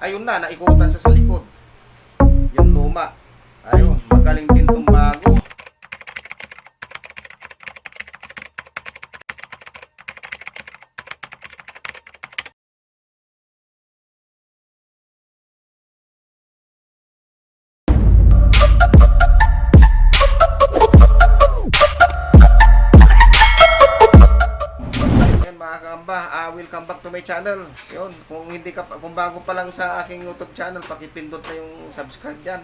Ayun na, naikutan siya sa likod. Yung luma. Ayun, magaling din tong bago. Mga kamba, welcome back to my channel. Yun, kung bago pa lang sa aking YouTube channel, pakipindot na yung subscribe diyan.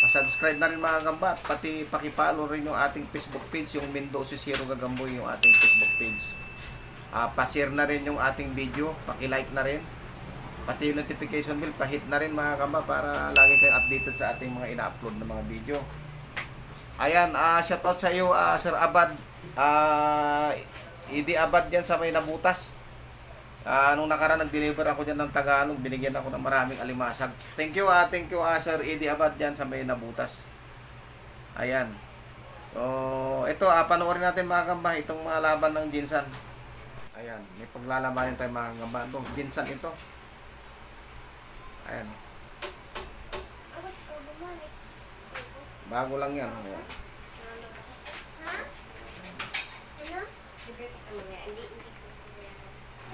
Pa-subscribe na rin mga kamba, at pati paki-follow rin yung ating Facebook page, yung Mendoza Zero Gagamboy, yung ating Facebook page. Pa-share na rin yung ating video, paki-like na rin. Pati yung notification bell, pa-hit na rin mga kamba para lagi kayong updated sa ating mga ina-upload na mga video. Ayan, shout out sa iyo, Sir Abad. Idi Abad dyan sa may nabutas. Nung nakaraan nag-deliver ako dyan ng Tagalog, binigyan ako ng maraming alimasag. Thank you Sir Idi Abad dyan sa may nabutas. Ayan. So, ito panoorin natin mga kamba, itong mga laban ng Jinsan. Ayan, may paglalabanin tayo mga kamba. Ito, Jinsan ito. Ayan. Bago lang yan. Ayan.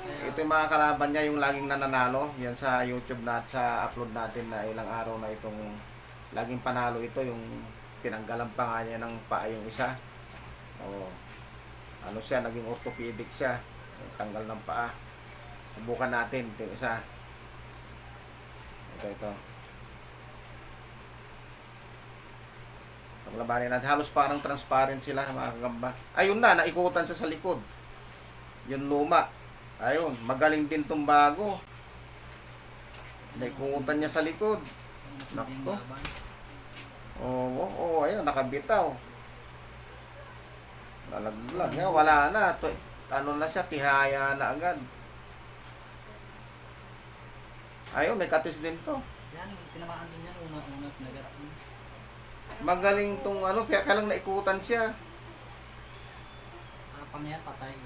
Ito yung mga kalaban niya, yung laging nananalo. Yan sa YouTube na at sa upload natin na ilang araw na itong laging panalo ito. Yung tinanggalan pa nga niya ng paa yung isa. Ano siya, naging orthopedic siya. Tanggal ng paa. Subukan natin ito yung isa. Ito. Paglabanin natin. Halos parang transparent sila mga kagamba. Ayun na, naikutan siya sa likod. Yung luma. Ayun, magaling din tong bago. Naikutan niya sa likod. Nakto. Ayun, nakabitaw. Nalaglag niya, wala na. Ano na siya, tihaya na agad. Ayun, may katis din to. Yan, tinamaan din yan, una-una pinagarap niya. Magaling tong kaya lang naikutan siya. Pang yan, patay.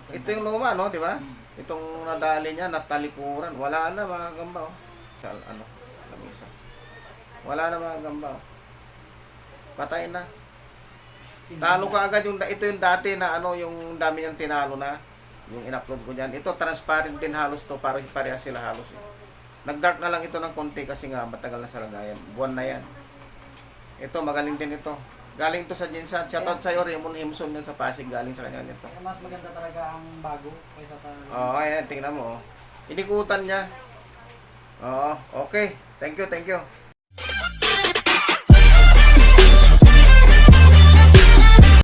Ito yung luma, no, di ba? Itong nadali niya, natalikuran. Wala na mga gamba, oh. Lamisa. Wala na mga gamba, oh. Patay na. Talo ka agad ito yung dati na yung dami niyang tinalo na. Yung in-upload ko diyan. Ito transparent din halos to, parehas sila halos. Nag-dark na lang ito ng konti kasi nga matagal na sa lagayan. Buwan na yan. Ito, magaling din ito. Galing to sa Jinsan. Shoutout sa'yo, Raymond Himson yan sa Pasig. Galing sa kanya nito. Kaya mas maganda talaga ang bago kaysa sa... Ayan, tingnan mo. Inikutan niya. Okay. Thank you.